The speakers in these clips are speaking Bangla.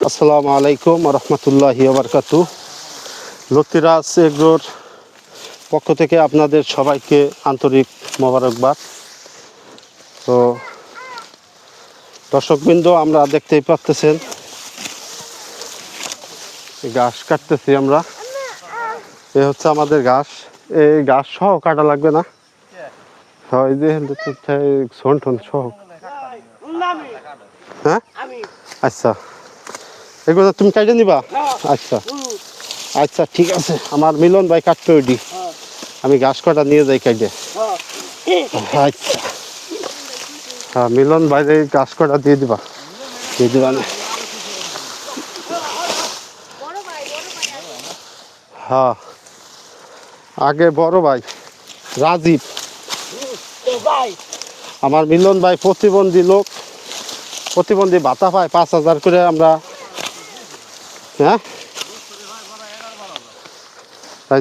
আসসালামু আলাইকুম রহমতুল্লাহি ওবরকাতু। লতিরাজ এগ্রোর পক্ষ থেকে আপনাদের সবাইকে আন্তরিক মোবারকবাদ। তো দর্শকবৃন্দ, আমরা দেখতেই পাচ্ছেন ঘাস কাটতেছি আমরা। এ হচ্ছে আমাদের ঘাস। এই ঘাস সহ কাটা লাগবে না, হয় যে শোন ঠোন সহ। হ্যাঁ, আচ্ছা, এগুলো তুমি কাটে নিবা? আচ্ছা আচ্ছা, ঠিক আছে। আমার মিলন ভাই কাটবে ওইটি, আমি ঘাস কাটা নিয়ে যাই কাটে। আচ্ছা, হ্যাঁ, মিলন ভাই এই ঘাস কাটা দিয়ে দিবা না? হ্যাঁ, আগে বড় ভাই রাজীব, আমার মিলন ভাই প্রতিবন্ধী লোক, প্রতিবন্ধী ভাতা পায় 5,000 করে আমরা। হ্যাঁ, তাই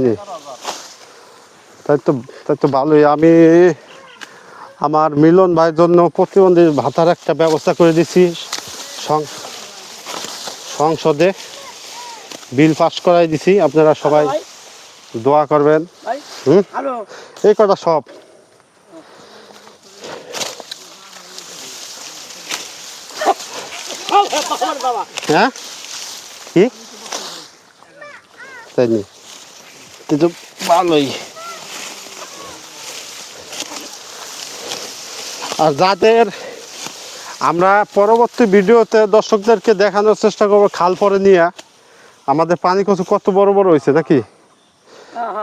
তো ভালোই। আমি আমার মিলন ভাইয়ের জন্য প্রতিবন্ধী ভাতার একটা ব্যবস্থা করে দিছি। সংসদে বিল পাস করাই দিছি, আপনারা সবাই দোয়া করবেন। এই কটা সব হ্যাঁ, কি তাই নি, তো ভালোই। আর যাদের আমরা পরবর্তী ভিডিওতে দর্শকদেরকে দেখানোর চেষ্টা করবো খাল পরে নিয়ে আমাদের পানি কচু কত বড় বড় হয়েছে নাকি।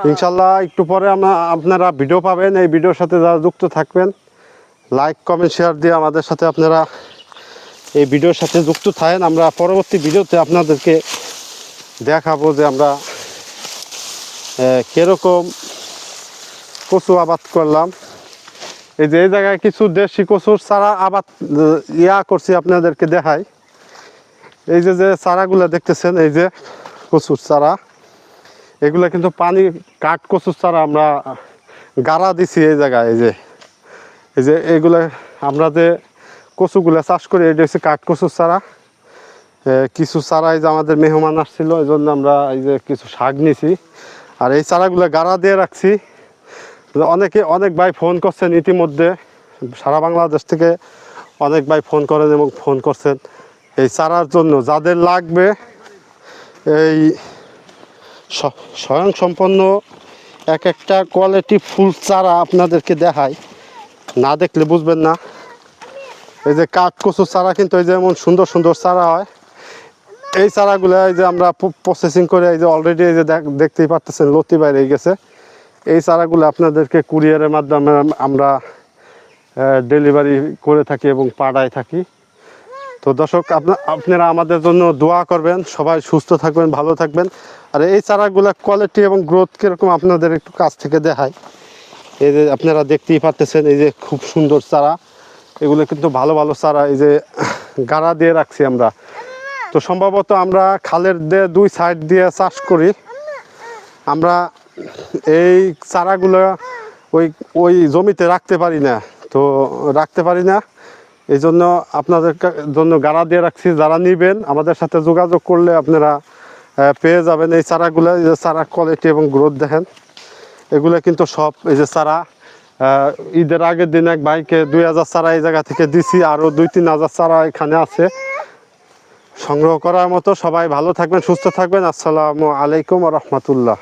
ইনশাল্লাহ একটু পরে আপনারা ভিডিও পাবেন। এই ভিডিওর সাথে যারা যুক্ত থাকবেন, লাইক কমেন্ট শেয়ার দিয়ে আমাদের সাথে আপনারা এই ভিডিওর সাথে যুক্ত থাকেন। আমরা পরবর্তী ভিডিওতে আপনাদেরকে দেখাবো যে আমরা কীরকম কচু আবাদ করলাম। এই যে এই জায়গায় কিছু দেশি কচুর চারা আবাদ করছি, আপনাদেরকে দেখাই। এই যে চারাগুলো দেখতেছেন, এই যে কচুর চারা, এগুলো কিন্তু পানি কাঠ কচুর চারা আমরা গাড়া দিছি এই জায়গায়। এই যে এইগুলো আমরা যে কচুগুলো চাষ করি, এটা হচ্ছে কাঠ কচুর চারা। কিছু চারা এই যে আমাদের মেহমান আসছিল, এই জন্য আমরা এই যে কিছু শাক নিছি, আর এই চারাগুলো গাড়া দিয়ে রাখছি। অনেক ভাই ফোন করছেন ইতিমধ্যে, সারা বাংলাদেশ থেকে অনেক ভাই ফোন করেন এবং ফোন করছেন এই চারার জন্য। যাদের লাগবে এই স্বয়ংসম্পন্ন এক একটা কোয়ালিটি ফুল চারা আপনাদেরকে দেখাই, না দেখলে বুঝবেন না। এই যে কাঠ কচুর চারা কিন্তু এই যে এমন সুন্দর সুন্দর চারা হয়। এই চারাগুলো এই যে আমরা প্রসেসিং করে এই যে অলরেডি এই যে দেখতেই পাচ্ছেন লতি বাইরে গেছে। এই চারাগুলো আপনাদেরকে কুরিয়ারের মাধ্যমে আমরা ডেলিভারি করে থাকি এবং পাঠায় থাকি। তো দর্শক, আপনারা আমাদের জন্য দোয়া করবেন, সবাই সুস্থ থাকবেন, ভালো থাকবেন। আর এই চারাগুলা কোয়ালিটি এবং গ্রোথ কীরকম আপনাদের একটু কাছ থেকে দেখায়। এই যে আপনারা দেখতেই পাচ্ছেন, এই যে খুব সুন্দর চারা, এগুলো কিন্তু ভালো ভালো চারা। এই যে গাড়া দিয়ে রাখছি আমরা। তো সম্ভবত আমরা খালের দিয়ে 2 সাইড দিয়ে চাষ করি। আমরা এই চারাগুলো ওই জমিতে রাখতে পারি না, এই জন্য আপনাদের জন্য গাড়া দিয়ে রাখছি। যারা নেবেন আমাদের সাথে যোগাযোগ করলে আপনারা পেয়ে যাবেন এই চারাগুলো। এই যে চারা কোয়ালিটি এবং গ্রোথ দেখেন, এগুলো কিন্তু সব এই যে চারা ঈদের আগের দিন এক ভাইকে 2,000 চারা এই জায়গা থেকে দিছি, আরও 2-3 হাজার চারা এখানে আছে সংগ্রহ করার মতো। সবাই ভালো থাকবেন, সুস্থ থাকবেন। আসসালামু আলাইকুম রহমতুল্লাহ।